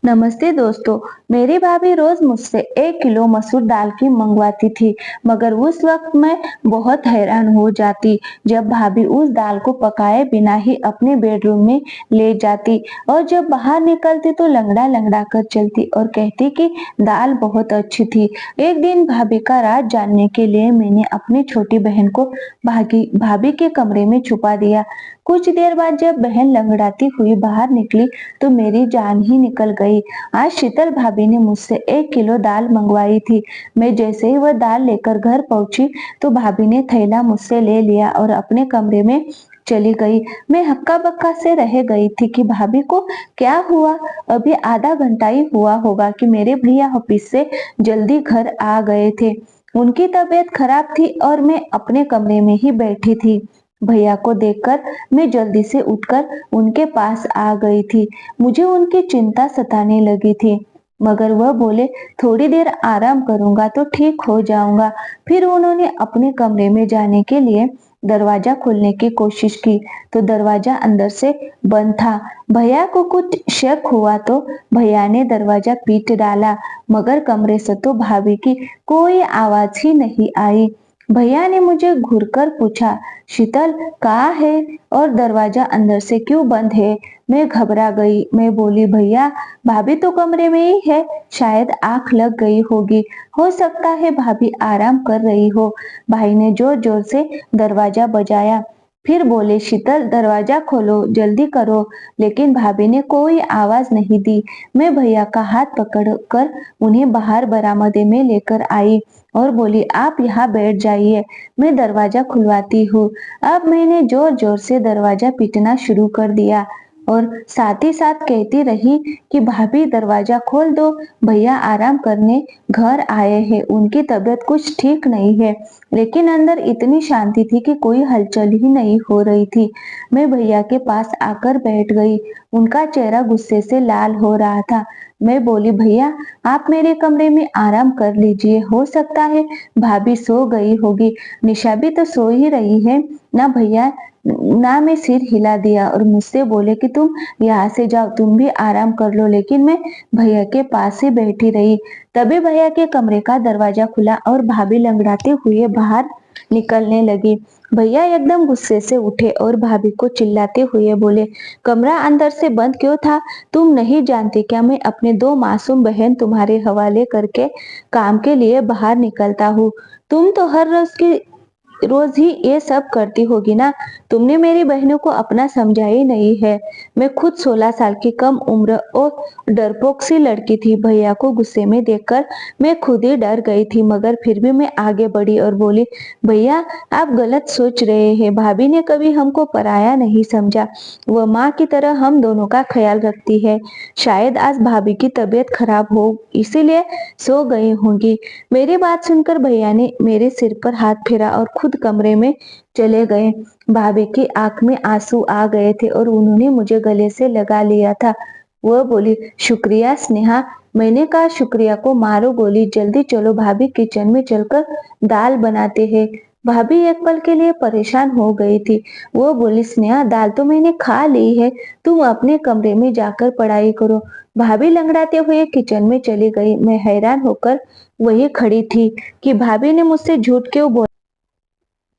नमस्ते दोस्तों। मेरी भाभी रोज मुझसे 1 किलो मसूर दाल की मंगवाती थी, मगर उस वक्त मैं बहुत हैरान हो जाती जब भाभी उस दाल को पकाए बिना ही अपने बेडरूम में ले जाती और जब बाहर निकलती तो लंगड़ा लंगड़ा कर चलती और कहती कि दाल बहुत अच्छी थी। एक दिन भाभी का राज जानने के लिए मैंने अपनी छोटी बहन को भागी भाभी के कमरे में छुपा दिया। कुछ देर बाद जब बहन लंगड़ाती हुई बाहर निकली तो मेरी जान ही निकल गई। आज शीतल भाभी ने मुझसे 1 किलो दाल मंगवाई थी। मैं जैसे ही वह दाल लेकर घर पहुंची तो भाभी ने थैला मुझसे ले लिया और अपने कमरे में चली गई। मैं हक्का बक्का से रह गई थी कि भाभी को क्या हुआ। अभी आधा घंटा ही हुआ होगा कि मेरे भैया ऑफिस से जल्दी घर आ गए थे। उनकी तबीयत खराब थी और मैं अपने कमरे में ही बैठी थी। भैया को देखकर मैं जल्दी से उठकर उनके पास आ गई थी। मुझे उनकी चिंता सताने लगी थी, मगर वह बोले थोड़ी देर आराम करूंगा तो ठीक हो जाऊंगा। फिर उन्होंने अपने कमरे में जाने के लिए दरवाजा खोलने की कोशिश की तो दरवाजा अंदर से बंद था। भैया को कुछ शक हुआ तो भैया ने दरवाजा पीट डाला, मगर कमरे से तो भाभी की कोई आवाज ही नहीं आई। भैया ने मुझे घूरकर पूछा, शीतल कहाँ है और दरवाजा अंदर से क्यों बंद है। मैं घबरा गई। मैं बोली, भैया भाभी तो कमरे में ही है, शायद आंख लग गई होगी, हो सकता है भाभी आराम कर रही हो। भाई ने जोर जोर से दरवाजा बजाया। फिर बोले, शीतल दरवाजा खोलो, जल्दी करो। लेकिन भाभी ने कोई आवाज नहीं दी। मैं भैया का हाथ पकड़कर उन्हें बाहर बरामदे में लेकर आई और बोली, आप यहाँ बैठ जाइए, मैं दरवाजा खुलवाती हूँ। अब मैंने जोर जोर से दरवाजा पीटना शुरू कर दिया और साथ ही साथ कहती रही कि भाभी दरवाजा खोल दो, भैया आराम करने घर आए हैं, उनकी तबीयत कुछ ठीक नहीं है। लेकिन अंदर इतनी शांति थी कि कोई हलचल ही नहीं हो रही थी। मैं भैया के पास आकर बैठ गई। उनका चेहरा गुस्से से लाल हो रहा था। मैं बोली, भैया आप मेरे कमरे में आराम कर लीजिए, हो सकता है भाभी सो गई होगी, निशा भी तो सो ही रही है ना। भैया ना मैं सिर हिला दिया और मुझसे बोले कि तुम यहाँ से जाओ, तुम भी आराम कर लो। लेकिन मैं भैया के पास ही बैठी रही। तभी भैया के कमरे का दरवाजा खुला और भाभी लंगड़ाते हुए बाहर निकलने लगी। भैया एकदम गुस्से से उठे और भाभी को चिल्लाते हुए बोले, कमरा अंदर से बंद क्यों था? तुम नहीं जानती क्या मैं अपने 2 मासूम बहन तुम्हारे हवाले करके काम के लिए बाहर निकलता हूँ? तुम तो हर रोज ही ये सब करती होगी ना। तुमने मेरी बहनों को अपना समझा ही नहीं है। मैं खुद 16 साल की कम उम्र और डरपोक सी लड़की थी। भैया को गुस्से में देखकर मैं खुद ही डर गई थी, मगर फिर भी मैं आगे बढ़ी और बोली, भैया आप गलत सोच रहे हैं, भाभी ने कभी हमको पराया नहीं समझा। वह माँ की तरह हम दोनों का ख्याल रखती है। शायद आज भाभी की तबीयत खराब हो इसीलिए सो गई होंगी। मेरी बात सुनकर भैया ने मेरे सिर पर हाथ फेरा और खुद कमरे में चले गए। भाभी की आंख में आंसू आ गए थे और उन्होंने मुझे गले से लगा लिया था। वह बोली, शुक्रिया स्नेहा। मैंने कहा, शुक्रिया को मारो गोली, जल्दी चलो, भाभी किचन में चलकर दाल बनाते हैं। भाभी एक पल के लिए परेशान हो गई थी। वो बोली, स्नेहा दाल तो मैंने खा ली है, तुम अपने कमरे में जाकर पढ़ाई करो। भाभी लंगड़ाते हुए किचन में चली गई। मैं हैरान होकर वही खड़ी थी कि भाभी ने मुझसे झूठ क्यों बोला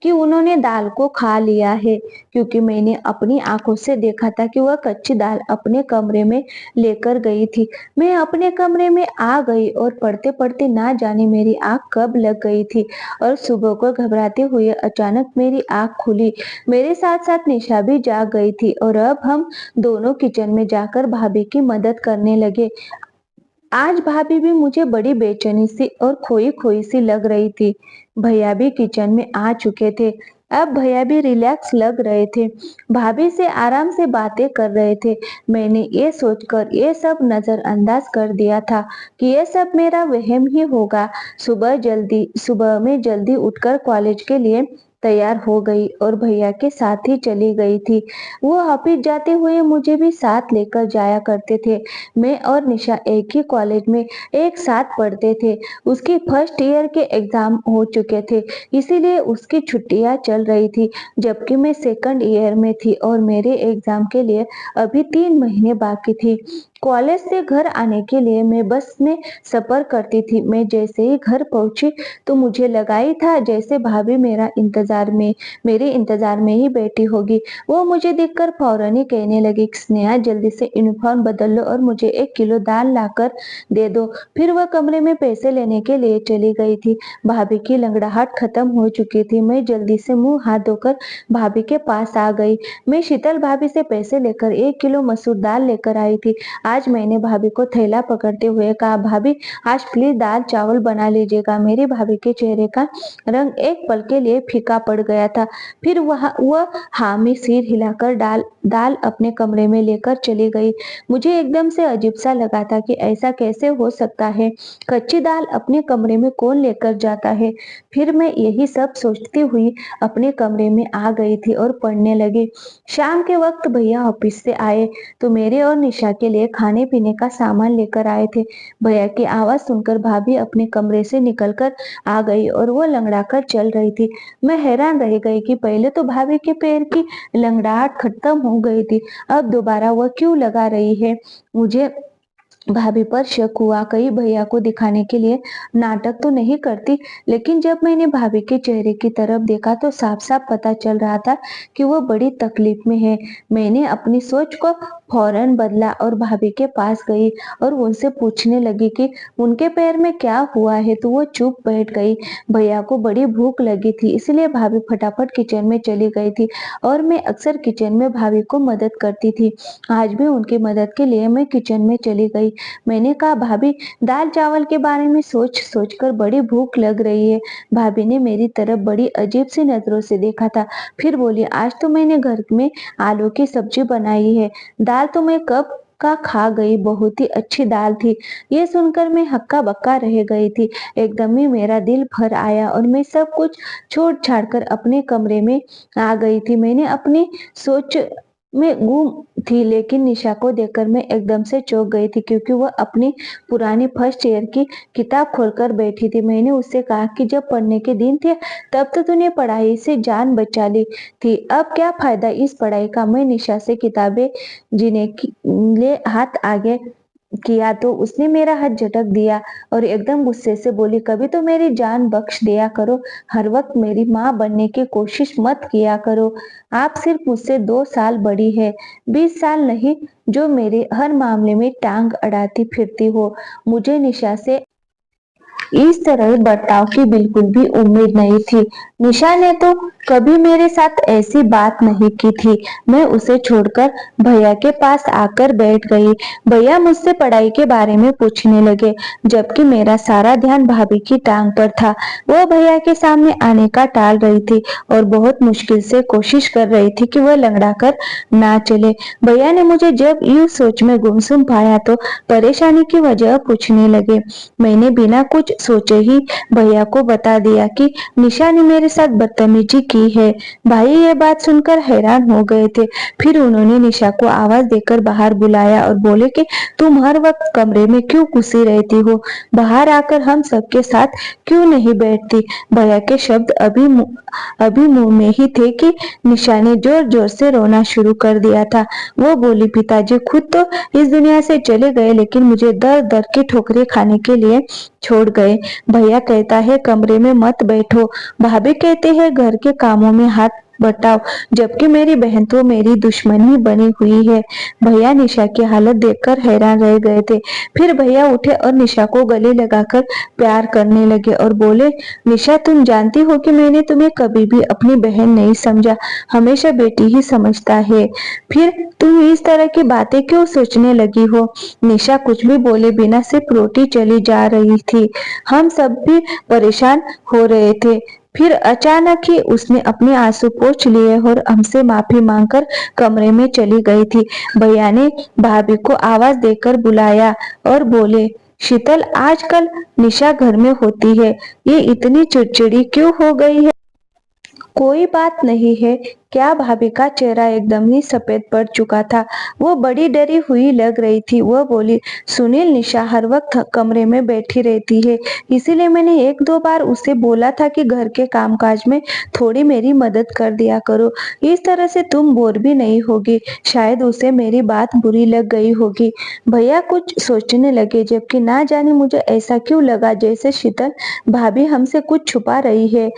कि उन्होंने दाल को खा लिया है, क्योंकि मैंने अपनी आंखों से देखा था कि वह कच्ची दाल अपने कमरे में लेकर गई थी। मैं अपने कमरे में आ गई और पढ़ते पढ़ते ना जाने मेरी आंख कब लग गई थी और सुबह को घबराते हुए अचानक मेरी आंख खुली। मेरे साथ साथ निशा भी जाग गई थी और अब हम दोनों किचन में जाकर भाभी की मदद करने लगे। आज भाभी भी मुझे बड़ी बेचैनी सी और खोई खोई सी लग रही थी। भैया भी किचन में आ चुके थे। अब भैया भी रिलैक्स लग रहे थे, भाभी से आराम से बातें कर रहे थे। मैंने ये सोचकर ये सब नजरअंदाज कर दिया था कि ये सब मेरा वहम ही होगा। सुबह में जल्दी उठकर कॉलेज के लिए तैयार हो गई और भैया के साथ ही चली गई थी। वो ऑफिस जाते हुए मुझे भी साथ लेकर जाया करते थे। मैं और निशा एक ही कॉलेज में एक साथ पढ़ते थे। उसकी फर्स्ट ईयर के एग्जाम हो चुके थे, इसीलिए उसकी छुट्टियां चल रही थी, जबकि मैं सेकंड ईयर में थी और मेरे एग्जाम के लिए अभी 3 महीने बाकी थी। कॉलेज से घर आने के लिए मैं बस में सफर करती थी। मैं जैसे ही घर पहुंची तो मुझे लगा ही था जैसे भाभी मेरे इंतजार में ही बैठी होगी। वो मुझे देखकर फौरन ही कहने लगी, स्नेहा जल्दी से यूनिफॉर्म बदल लो और मुझे 1 किलो दाल लाकर दे दो। फिर वह कमरे में पैसे लेने के लिए चली गई थी। भाभी की लंगड़ाहट खत्म हो चुकी थी। मैं जल्दी से मुंह हाथ धोकर भाभी के पास आ गई। मैं शीतल भाभी से पैसे लेकर 1 किलो मसूर दाल लेकर आई थी। आज मैंने भाभी को थैला पकड़ते हुए कहा, भाभी आज प्लीज दाल चावल बना लीजिएगा। मेरी भाभी के चेहरे का रंग एक पल के लिए फीका पड़ गया था। फिर वह हामी सिर हिलाकर दाल अपने कमरे में लेकर चली गई। मुझे एकदम से अजीब सा लगा था कि ऐसा कैसे हो सकता है। कच्ची दाल अपने कमरे में कौन लेकर जाता है। फिर मैं यही सब सोचती हुई अपने कमरे में आ गई थी और पढ़ने लगी। शाम के वक्त भैया ऑफिस से आए तो मेरे और निशा के लिए खाने पीने का सामान लेकर आए थे। भैया की आवाज सुनकर भाभी अपने कमरे से निकलकर आ गई और वो लंगड़ा कर चल रही थी। मैं हैरान रह गई कि पहले तो भाभी के पैर की लंगड़ाहट खत्म हो गई थी, अब दोबारा वह क्यों लगा रही है। मुझे भाभी पर शक हुआ, कहीं भैया को दिखाने के लिए नाटक तो नहीं करती। लेकिन जब मैंने भाभी के चेहरे की तरफ देखा तो साफ साफ पता चल रहा था कि वो बड़ी तकलीफ में है। मैंने अपनी सोच को फौरन बदला और भाभी के पास गई और उनसे पूछने लगी कि उनके पैर में क्या हुआ है। तो वो चुप बैठ गई। भैया को बड़ी भूख लगी थी, इसलिए भाभी फटाफट किचन में चली गई थी और मैं अक्सर किचन में भाभी को मदद करती थी। आज भी उनकी मदद के लिए मैं किचन में चली गई। मैंने कहा, भाभी दाल चावल के बारे में सोच सोच कर बड़ी भूख लग रही है। भाभी ने मेरी तरफ बड़ी अजीब सी नजरों से देखा था। फिर बोली, आज तो मैंने घर में आलू की सब्जी बनाई है। दाल तो मैं कब का खा गई, बहुत ही अच्छी दाल थी। ये सुनकर मैं हक्का बक्का रह गई थी। एकदम ही मेरा दिल भर आया और मैं सब कुछ छोड़ छाड़ कर अपने कमरे में आ गई थी। मैंने अपनी सोच में गुम थी, लेकिन निशा को देखकर मैं एकदम से चौंक गई थी क्योंकि वह अपनी पुरानी फर्स्ट ईयर की किताब खोलकर बैठी थी। मैंने उससे कहा कि जब पढ़ने के दिन थे तब तो तूने पढ़ाई से जान बचा ली थी, अब क्या फायदा इस पढ़ाई का। मैं निशा से किताबें जीने की ले हाथ आगे किया तो उसने मेरा हाथ झटक दिया और एकदम गुस्से से बोली, कभी तो मेरी जान बख्श दिया करो, हर वक्त मेरी माँ बनने की कोशिश मत किया करो। आप सिर्फ मुझसे 2 साल बड़ी है, 20 साल नहीं जो मेरे हर मामले में टांग अड़ाती फिरती हो। मुझे निशा से इस तरह बर्ताव की बिल्कुल भी उम्मीद नहीं थी। निशा ने तो कभी मेरे साथ ऐसी बात नहीं की थी। मैं उसे छोड़कर भैया के पास आकर बैठ गई। भैया मुझसे पढ़ाई के बारे में पूछने लगे, जबकि मेरा सारा ध्यान भाभी की टांग पर था। वो भैया के सामने आने का टाल रही थी और बहुत मुश्किल से कोशिश कर रही थी कि वह लंगड़ा कर ना चले। भैया ने मुझे जब यूं सोच में गुमसुम पाया तो परेशानी की वजह पूछने लगे। मैंने बिना कुछ सोचे ही भैया को बता दिया कि निशा ने मेरे साथ बदतमीजी की है। भाई ये बात सुनकर हैरान हो गए थे। फिर उन्होंने निशा को आवाज देकर बाहर बुलाया और बोले कि तुम हर वक्त कमरे में क्यों घुसी रहती हो, बाहर आकर हम सबके साथ क्यों नहीं बैठती। भैया के शब्द अभी मुंह में ही थे कि निशा ने जोर जोर से रोना शुरू कर दिया था। वो बोली, पिताजी खुद तो इस दुनिया से चले गए, लेकिन मुझे दर दर की ठोकरें खाने के लिए छोड़ गए। भैया कहता है कमरे में मत बैठो, भाभी कहते हैं घर के कामों में हाथ बटाओ, जबकि मेरी बहन तो मेरी दुश्मन ही बनी हुई है। भैया निशा की हालत देखकर हैरान रह गए थे। फिर भैया उठे और निशा को गले लगाकर प्यार करने लगे और बोले, निशा तुम जानती हो कि मैंने तुम्हें कभी भी अपनी बहन नहीं समझा, हमेशा बेटी ही समझता है। फिर तुम इस तरह की बातें क्यों सोचने लगी हो। निशा कुछ भी बोले बिना सिर्फ रोटी चली जा रही थी। हम सब भी परेशान हो रहे थे। फिर अचानक ही उसने अपने आंसू पोंछ लिए और हमसे माफी मांगकर कमरे में चली गई थी। भैया ने भाभी को आवाज देकर बुलाया और बोले, शीतल आजकल निशा घर में होती है, ये इतनी चिड़चिड़ी क्यों हो गई है। कोई बात नहीं है, क्या भाभी का चेहरा एकदम ही सफेद पड़ चुका था। वो बड़ी डरी हुई लग रही थी। वह बोली, सुनील, निशा हर वक्त कमरे में बैठी रहती है, इसीलिए मैंने एक दो बार उसे बोला था कि घर के कामकाज में थोड़ी मेरी मदद कर दिया करो। इस तरह से तुम बोर भी नहीं होगी। शायद उसे मेरी बात बुरी लग गई होगी। भैया कुछ सोचने लगे, जबकि ना जाने मुझे ऐसा क्यों लगा जैसे शीतल भाभी हमसे कुछ छुपा रही है।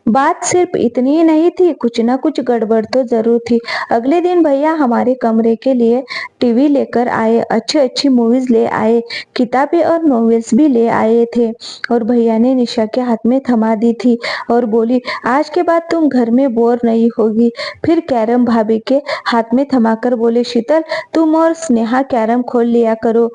बात सिर्फ इतनी ही नहीं थी, कुछ ना कुछ गड़बड़ तो जरूर थी। अगले दिन भैया हमारे कमरे के लिए टीवी लेकर आए, अच्छी अच्छी मूवीज ले आए, किताबें और नॉवेल्स भी ले आए थे। और भैया ने निशा के हाथ में थमा दी थी और बोली, आज के बाद तुम घर में बोर नहीं होगी। फिर कैरम भाभी के हाथ में थमाकर बोले, शीतल, तुम और स्नेहा कैरम खोल लिया करो।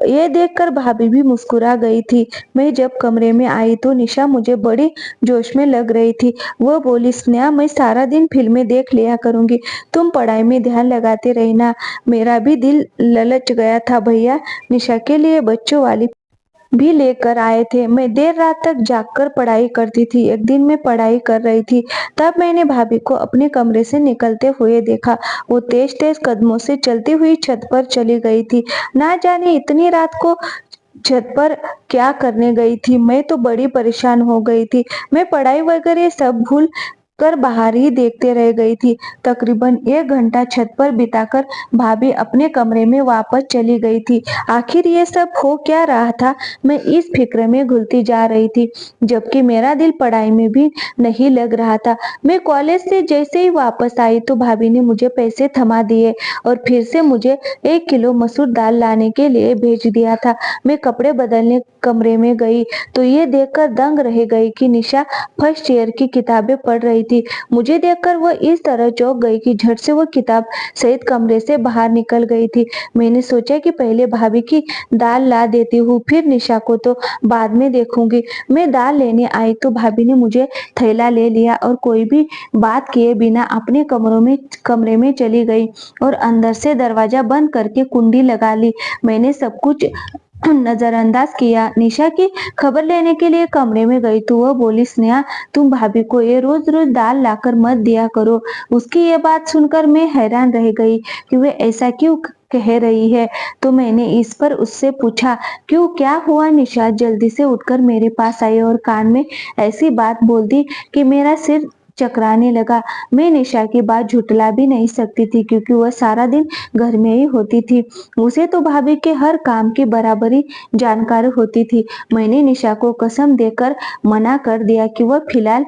ये देखकर भाभी भी मुस्कुरा गई थी। मैं जब कमरे में आई तो निशा मुझे बड़ी जोश में लग रही थी। वो बोली, स्नेहा, मैं सारा दिन फिल्में देख लिया करूंगी, तुम पढ़ाई में ध्यान लगाते रहना। मेरा भी दिल ललच गया था। भैया निशा के लिए बच्चों वाली भी लेकर आए थे। मैं देर रात तक जागकर पढ़ाई करती थी। एक दिन मैं पढ़ाई कर रही थी, तब मैंने भाभी को अपने कमरे से निकलते हुए देखा। वो तेज तेज कदमों से चलती हुई छत पर चली गई थी। ना जाने इतनी रात को छत पर क्या करने गई थी। मैं तो बड़ी परेशान हो गई थी। मैं पढ़ाई वगैरह सब भूल कर बाहर ही देखते रह गई थी। तकरीबन 1 घंटा छत पर बिताकर भाभी अपने कमरे में वापस चली गई थी। आखिर ये सब हो क्या रहा था, मैं इस फिक्र में घुलती जा रही थी, जबकि मेरा दिल पढ़ाई में भी नहीं लग रहा था। मैं कॉलेज से जैसे ही वापस आई तो भाभी ने मुझे पैसे थमा दिए और फिर से मुझे 1 किलो मसूर दाल लाने के लिए भेज दिया था। मैं कपड़े बदलने कमरे में गई तो ये देखकर दंग रह गई कि निशा फर्स्ट ईयर की किताबें पढ़ रही थी। मुझे देखकर वह इस तरह चौंक गई कि झट से वह किताब सहित कमरे से बाहर निकल गई थी। मैंने सोचा कि पहले भाभी की दाल ला देती हूँ, फिर निशा को तो बाद में देखूंगी। मैं दाल लेने आई तो भाभी ने मुझे थैला ले लिया और कोई भी बात किए बिना अपने कमरे में चली गई और अंदर से दरवाजा बंद करके कुंडी लगा ली। मैंने सब कुछ नजरअंदाज किया। निशा की खबर लेने के लिए कमरे में गई तो वह बोली, स्नेहा, तुम भाभी को ये रोज रोज दाल लाकर मत दिया करो। उसकी ये बात सुनकर मैं हैरान रह गई कि वह ऐसा क्यों कह रही है। तो मैंने इस पर उससे पूछा, क्यों, क्या हुआ? निशा जल्दी से उठकर मेरे पास आई और कान में ऐसी बात बोल दी कि मेरा सिर चकराने लगा। मैं निशा की बात झुटला भी नहीं सकती थी, क्योंकि वह सारा दिन घर में ही होती थी। उसे तो भाभी के हर काम की बराबरी जानकारी होती थी। मैंने निशा को कसम देकर मना कर दिया कि वह फिलहाल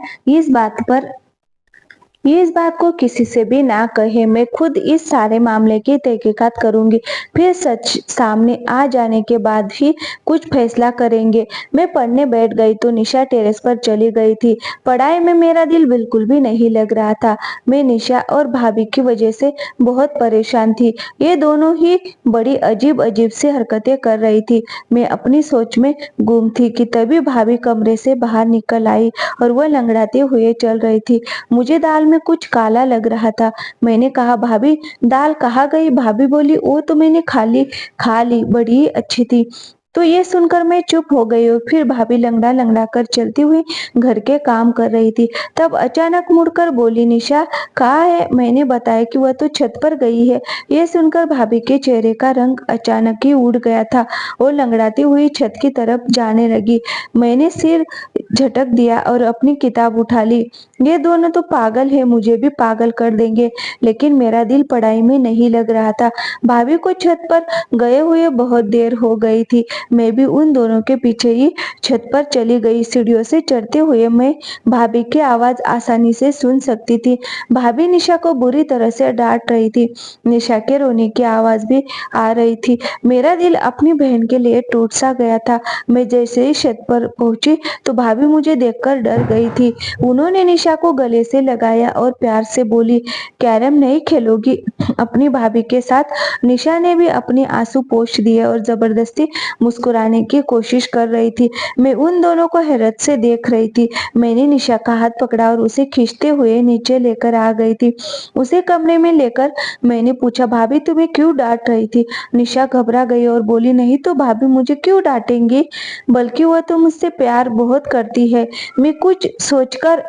इस बात को किसी से भी ना कहे। मैं खुद इस सारे मामले की तहकीकात करूंगी, फिर सच सामने आ जाने के बाद ही कुछ फैसला करेंगे। मैं पढ़ने बैठ गई तो निशा टेरेस पर चली गई थी। पढ़ाई में मेरा दिल बिल्कुल भी नहीं लग रहा था। मैं निशा और भाभी की वजह से बहुत परेशान थी। ये दोनों ही बड़ी अजीब अजीब सी हरकतें कर रही थी। मैं अपनी सोच में गुम थी कि तभी भाभी कमरे से बाहर निकल आई और वह लंगड़ाते हुए चल रही थी। मुझे दाल में कुछ काला लग रहा था। मैंने कहा, भाभी, दाल कहाँ गई? भाभी बोली, वो तो मैंने खा ली, बड़ी ही अच्छी थी। तो ये सुनकर मैं चुप हो गई और फिर भाभी लंगड़ा लंगड़ा कर चलती हुई घर के काम कर रही थी। तब अचानक मुड़कर बोली, निशा कहाँ है? मैंने बताया कि वह तो छत पर गई है। ये सुनकर भाभी के चेहरे का रंग अचानक ही उड़ गया था और लंगड़ाती हुई छत की तरफ जाने लगी। मैंने सिर झटक दिया और अपनी किताब उठा ली। ये दोनों तो पागल है, मुझे भी पागल कर देंगे। लेकिन मेरा दिल पढ़ाई में नहीं लग रहा था। भाभी को छत पर गए हुए बहुत देर हो गई थी। मैं भी उन दोनों के पीछे ही छत पर चली गई। सीढ़ियों से चढ़ते हुए मैं भाभी की आवाज आसानी से सुन सकती थी। भाभी निशा को बुरी तरह से डांट रही थी। निशा के रोने की आवाज भी आ रही थी। मेरा दिल अपनी बहन के लिए टूट सा गया था। मैं जैसे ही छत पर पहुंची तो भाभी मुझे देखकर डर गई थी। उन्होंने निशा को गले से लगाया और प्यार से बोली, कैरम नहीं खेलोगी अपनी भाभी के साथ? निशा ने भी अपने आंसू पोंछ दिए और जबरदस्ती मुस्कुराने की कोशिश कर रही थी। मैं उन दोनों को हैरत से देख रही थी। मैंने निशा का हाथ पकड़ा और उसे खींचते हुए नीचे लेकर आ गई थी। उसे कमरे में लेकर मैंने पूछा, भाभी तुम्हें क्यों डांट रही थी? निशा घबरा गई और बोली, नहीं तो भाभी मुझे क्यों डांटेंगी, बल्कि वह तो मुझसे प्यार बहुत करती है। मैं कुछ सोचकर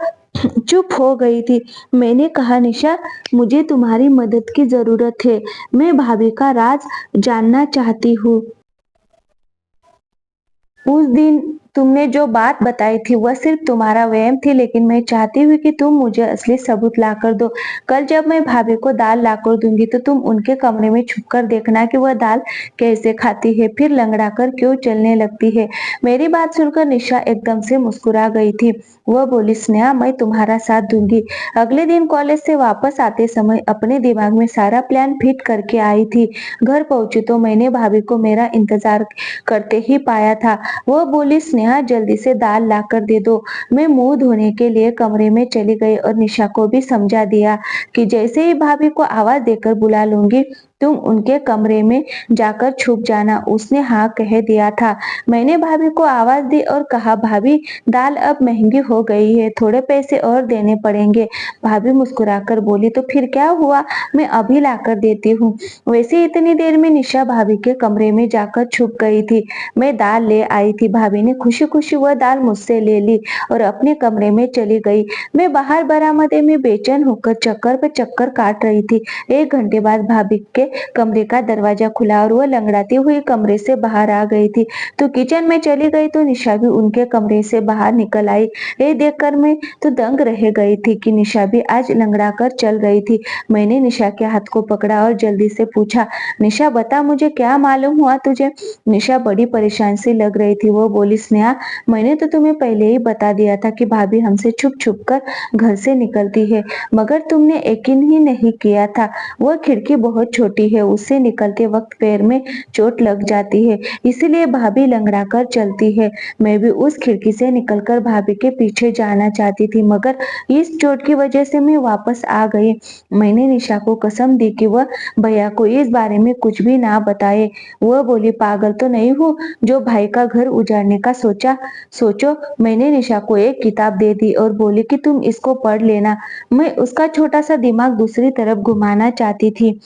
चुप हो गई थी। मैंने कहा, निशा, मुझे तुम्हारी मदद की जरूरत है। मैं भाभी का राज जानना चाहती हूँ। उस दिन तुमने जो बात बताई थी वह सिर्फ तुम्हारा वहम थी, लेकिन मैं चाहती हूँ कि तुम मुझे असली सबूत लाकर दो। कल जब मैं भाभी को दाल लाकर दूंगी तो तुम उनके कमरे में छुपकर देखना कि वह दाल कैसे खाती है, फिर लंगड़ा कर क्यों चलने लगती है। मेरी बात सुनकर निशा एकदम से मुस्कुरा गई थी। वह बोली, स्नेहा, मैं तुम्हारा साथ दूंगी। अगले दिन कॉलेज से वापस आते समय अपने दिमाग में सारा प्लान फिट करके आई थी। घर पहुंची तो मैंने भाभी को मेरा इंतजार करते ही पाया था। वह बोली, स्नेहा, जल्दी से दाल लाकर दे दो। मैं मुंह धोने के लिए कमरे में चली गई और निशा को भी समझा दिया कि जैसे ही भाभी को आवाज देकर बुला लूंगी तुम उनके कमरे में जाकर छुप जाना। उसने हाँ कह दिया था। मैंने भाभी को आवाज दी और कहा, भाभी, दाल अब महंगी हो गई है, थोड़े पैसे और देने पड़ेंगे। भाभी मुस्कुराकर बोली, तो फिर क्या हुआ, मैं अभी लाकर देती हूँ। वैसे इतनी देर में निशा भाभी के कमरे में जाकर छुप गई थी। मैं दाल ले आई थी। भाभी ने खुशी खुशी वह दाल मुझसे ले ली और अपने कमरे में चली गई। मैं बाहर बरामदे में बेचैन होकर चक्कर पे चक्कर काट रही थी। 1 घंटे बाद भाभी के कमरे का दरवाजा खुला और वह लंगड़ाती हुई कमरे से बाहर आ गई थी। तो किचन में चली गई तो निशा भी उनके कमरे से बाहर निकल आई। ये देखकर मैं तो दंग रह गई थी कि निशा भी आज लंगड़ा कर चल रही थी। मैंने निशा के हाथ को पकड़ा और जल्दी से पूछा, निशा, बता, मुझे क्या मालूम हुआ तुझे। निशा बड़ी परेशान सी लग रही थी। वो बोली, स्नेहा, मैंने तो तुम्हें पहले ही बता दिया था कि भाभी हमसे छुप छुप कर घर से निकलती है, मगर तुमने यकीन ही नहीं किया था। वह खिड़की बहुत छोटी है, उससे निकलते वक्त पैर में चोट लग जाती है, इसीलिए भाभी लंगड़ा कर चलती है। मैं भी उस खिड़की से निकलकर भाभी के पीछे जाना चाहती थी, मगर इस चोट की वजह से मैं वापस आ गई। मैंने निशा को कसम दी कि वह भैया को इस बारे में कुछ भी ना बताए। वह बोली, पागल तो नहीं हूँ जो भाई का घर उजाड़ने का सोचो। मैंने निशा को एक किताब दे दी और बोली कि तुम इसको पढ़ लेना। मैं उसका छोटा सा दिमाग दूसरी तरफ घुमाना चाहती थी,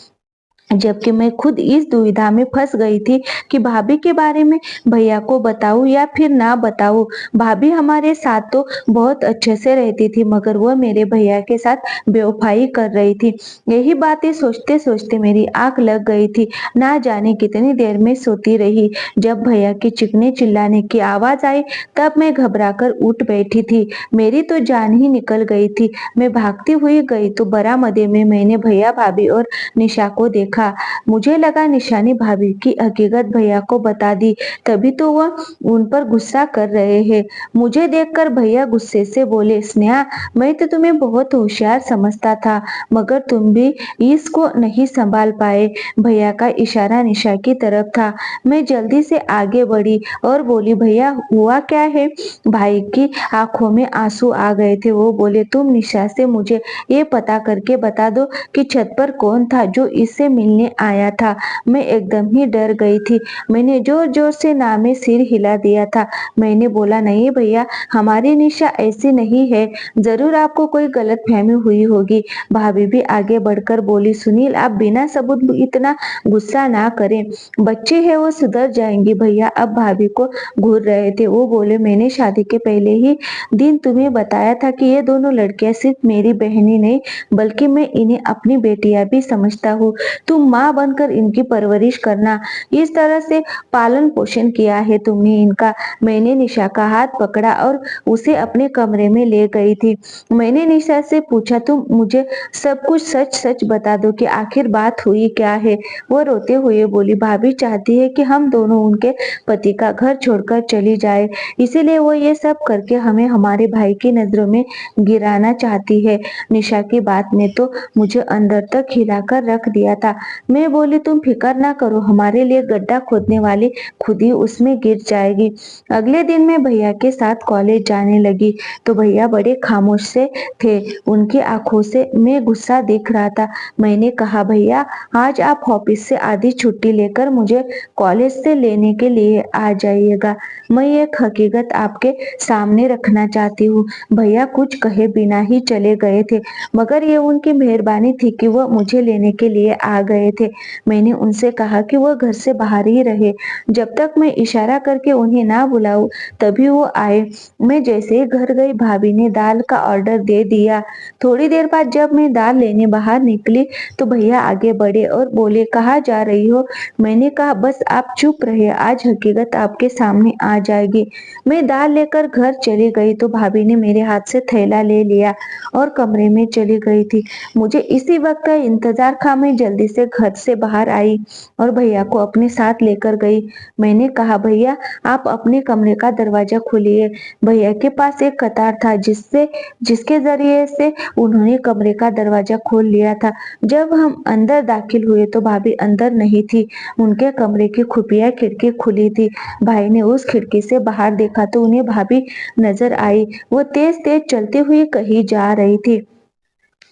जबकि मैं खुद इस दुविधा में फंस गई थी कि भाभी के बारे में भैया को बताऊं या फिर ना बताऊं। भाभी हमारे साथ तो बहुत अच्छे से रहती थी, मगर वह मेरे भैया के साथ बेवफाई कर रही थी। यही बातें सोचते सोचते मेरी आंख लग गई थी। ना जाने कितनी देर में सोती रही। जब भैया के चीखने चिल्लाने की आवाज आई तब मैं घबराकर उठ बैठी थी। मेरी तो जान ही निकल गई थी। मैं भागती हुई गई तो बरामदे में मैंने भैया, भाभी और निशा को देखा। मुझे लगा निशानी भाभी की हकीकत भैया को बता दी, तभी तो वह उन पर गुस्सा कर रहे हैं। मुझे देखकर भैया गुस्से से बोले, स्नेहा, मैं तो तुम्हें बहुत होशियार समझता था, मगर तुम भी इसको नहीं संभाल पाए। भैया का इशारा निशा की तरफ था। मैं जल्दी से आगे बढ़ी और बोली, भैया, हुआ क्या है। भाई की आंखों में आंसू आ गए थे। वो बोले, तुम निशा से मुझे ये पता करके बता दो कि छत पर कौन था जो इससे मिलने आया था। मैं एकदम ही डर गई थी। मैंने जोर जोर से ना में सिर हिला दिया था। मैंने बोला, नहीं भैया, हमारी निशा ऐसी नहीं है, जरूर आपको कोई गलतफहमी हुई होगी। भाभी भी आगे बढ़कर बोली, सुनील, आप बिना सबूत इतना गुस्सा ना करें, बच्चे है, वो सुधर जाएंगी। भैया अब भाभी को घूर रहे थे। वो बोले, मैंने शादी के पहले ही दिन तुम्हें बताया था कि ये दोनों लड़कियां सिर्फ मेरी बहनी नहीं बल्कि मैं इन्हें अपनी बेटियां भी समझता हूँ। तुम माँ बनकर इनकी परवरिश करना। इस तरह से पालन पोषण किया है तुमने इनका। मैंने निशा का हाथ पकड़ा और उसे अपने कमरे में ले गई थी। मैंने निशा से पूछा, तुम मुझे सब कुछ सच सच बता दो कि आखिर बात हुई क्या है। वो रोते हुए बोली, भाभी चाहती है कि हम दोनों उनके पति का घर छोड़कर चली जाए, इसीलिए वो ये सब करके हमें हमारे भाई की नजरों में गिराना चाहती है। निशा की बात ने तो मुझे अंदर तक हिलाकर रख दिया था। मैं बोली, तुम फिक्र ना करो, हमारे लिए गड्ढा खोदने वाली खुद ही उसमें गिर जाएगी। अगले दिन मैं भैया के साथ कॉलेज जाने लगी तो भैया बड़े खामोश से थे। उनकी आंखों से मैं गुस्सा दिख रहा था। मैंने कहा, भैया, आज आप ऑफिस से आधी छुट्टी लेकर मुझे कॉलेज से लेने के लिए आ जाइएगा। मैं एक हकीकत आपके सामने रखना चाहती हूँ। भैया कुछ कहे बिना ही चले गए थे, मगर ये उनकी मेहरबानी थी कि वह मुझे लेने के लिए आ गए थे। मैंने उनसे कहा कि वह घर से बाहर ही रहे, जब तक मैं इशारा करके उन्हें ना बुलाऊं तभी वो आए। मैं जैसे ही घर गई भाभी ने दाल का ऑर्डर दे दिया। थोड़ी देर बाद जब मैं दाल लेने बाहर निकली तो भैया आगे बढ़े और बोले, कहाँ जा रही हो? मैंने कहा, बस आप चुप रहिए, आज हकीकत आपके सामने आ जाएगी। मैं दाल लेकर घर चली गई तो भाभी ने मेरे हाथ से थैला ले लिया और कमरे में चली गई थी। मुझे इसी वक्त का इंतजार था। मैं जल्दी से घर से बाहर आई और भैया को अपने साथ लेकर गई। मैंने कहा, भैया आप अपने कमरे का दरवाजा खोलिए। भैया के पास एक कतार था जिसके जरिए से उन्होंने कमरे का दरवाजा खोल लिया था। जब हम अंदर दाखिल हुए तो भाभी अंदर नहीं थी। उनके कमरे की खुफिया खिड़की खुली थी। भाई ने उस खिड़की से बाहर देखा तो उन्हें भाभी नजर आई। वो तेज तेज चलती हुई कहीं जा रही थी।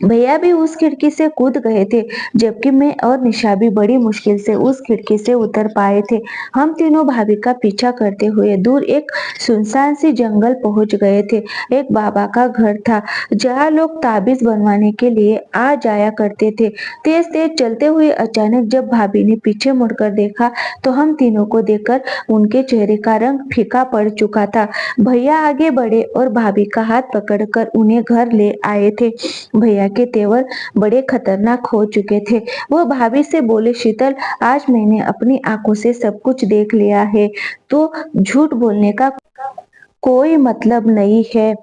भैया भी उस खिड़की से कूद गए थे, जबकि मैं और निशा भी बड़ी मुश्किल से उस खिड़की से उतर पाए थे। हम तीनों भाभी का पीछा करते हुए दूर एक सुनसान सी जंगल पहुंच गए थे। एक बाबा का घर था जहां लोग ताबीज बनवाने के लिए आ जाया करते थे। तेज तेज चलते हुए अचानक जब भाभी ने पीछे मुड़कर देखा तो हम तीनों को देखकर उनके चेहरे का रंग फीका पड़ चुका था। भैया आगे बढ़े और भाभी का हाथ पकड़कर उन्हें घर ले आए थे। भैया के तेवर बड़े खतरनाक हो चुके थे। वो भाभी से बोले, शीतल आज मैंने अपनी आंखों से सब कुछ देख लिया है, तो झूठ बोलने का कोई मतलब नहीं है।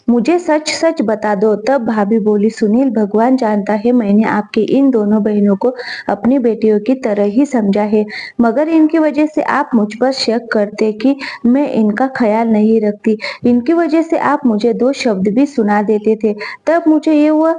मुझे सच सच बता दो। तब भाभी बोली, सुनील भगवान जानता है मैंने आपकी इन दोनों बहनों को अपनी बेटियों की तरह ही समझा है, मगर इनकी वजह से आप मुझ पर शक करते कि मैं इनका ख्याल नहीं रखती। इनकी वजह से आप मुझे दो शब्द भी सुना देते थे, तब मुझे ये वह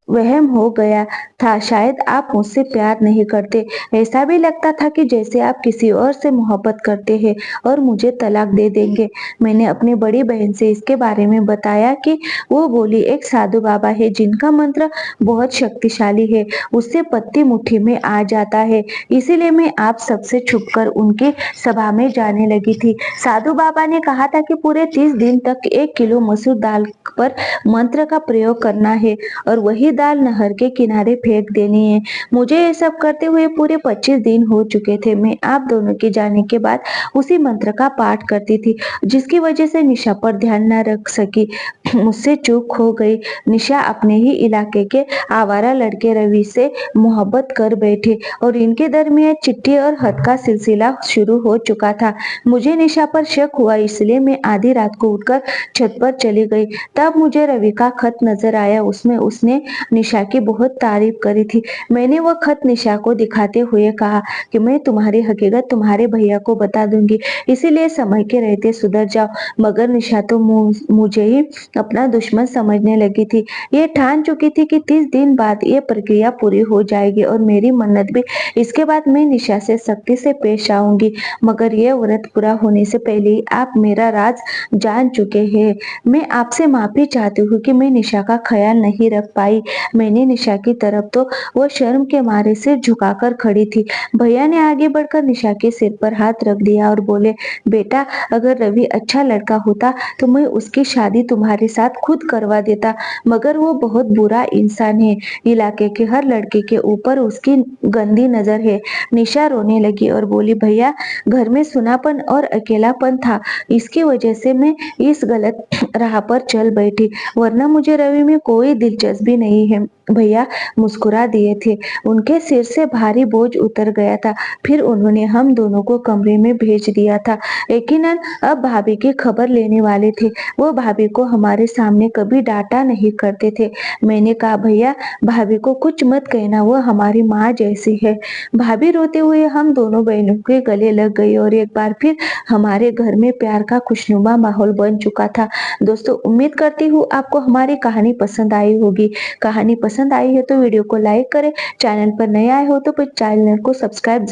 वहम हो गया था शायद आप मुझसे प्यार नहीं करते। ऐसा भी लगता था कि जैसे आप किसी और से मोहब्बत करते हैं और मुझे तलाक दे देंगे। मैंने अपनी बड़ी बहन से इसके बारे में बताया कि वो बोली, एक साधु बाबा है जिनका मंत्र बहुत शक्तिशाली है, उससे पत्ती मुट्ठी में आ जाता है। इसीलिए मैं आप सबसे छुपकर उनकी सभा में जाने लगी थी। साधु बाबा ने कहा था कि पूरे 30 दिन तक 1 किलो मसूर दाल पर मंत्र का प्रयोग करना है और वही दाल नहर के किनारे फेंक देनी है। मुझे ये सब करते हुए पूरे 25 दिन हो चुके थे। मैं आप दोनों के जाने के बाद उसी मंत्र का पाठ करती थी, जिसकी वजह से निशा पर ध्यान न रख सकी। मुझसे चूक हो गई। निशा अपने ही इलाके के आवारा लड़के रवि से मोहब्बत कर बैठे और इनके दरमियान चिट्ठी और खत का सिलसिला शुरू हो चुका था। मुझे निशा पर शक हुआ, इसलिए मैं आधी रात को उठकर छत पर चली गई। तब मुझे रवि का खत नजर आया। उसमें उसने निशा की बहुत तारीफ करी थी। मैंने वह खत निशा को दिखाते हुए कहा कि मैं तुम्हारी हकीकत तुम्हारे भैया को बता दूंगी, इसीलिए समय के रहते सुधर जाओ। मगर निशा तो मुझे ही अपना दुश्मन समझने लगी थी। ये ठान चुकी थी कि 30 दिन बाद ये प्रक्रिया पूरी हो जाएगी और मेरी मन्नत भी। इसके बाद मैं निशा से सख्ती से पेश आऊंगी, मगर यह व्रत पूरा होने से पहले ही आप मेरा राज जान चुके हैं। मैं आपसे माफी चाहती हूँ कि मैं निशा का ख्याल नहीं रख पाई। मैंने निशा की तरफ तो वो शर्म के मारे सिर झुकाकर खड़ी थी। भैया ने आगे बढ़कर निशा के सिर पर हाथ रख दिया और बोले, बेटा अगर रवि अच्छा लड़का होता तो मैं उसकी शादी तुम्हारे साथ खुद करवा देता, मगर वो बहुत बुरा इंसान है। इलाके के हर लड़के के ऊपर उसकी गंदी नजर है। निशा रोने लगी और बोली, भैया घर में सुनापन और अकेलापन था, इसकी वजह से मैं इस गलत राह पर चल बैठी, वरना मुझे रवि में कोई दिलचस्पी नहीं है। भैया मुस्कुरा दिए थे। उनके सिर से भारी बोझ उतर गया था। फिर उन्होंने हम दोनों को कमरे में भेज दिया था। यकीनन अब भाभी की खबर लेने वाले थे। वो भाभी को हमारे सामने कभी डांटा नहीं करते थे। मैंने कहा, भैया भाभी को कुछ मत कहना, वो हमारी माँ जैसी है। भाभी रोते हुए हम दोनों बहनों के गले लग गई और एक बार फिर हमारे घर में प्यार का खुशनुमा माहौल बन चुका था। दोस्तों उम्मीद करती हूँ आपको हमारी कहानी पसंद आई होगी। कहानी पसंद आई है तो वीडियो को लाइक करें, चैनल पर नए आए हो तो चैनल को सब्सक्राइब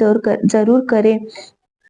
जरूर करें।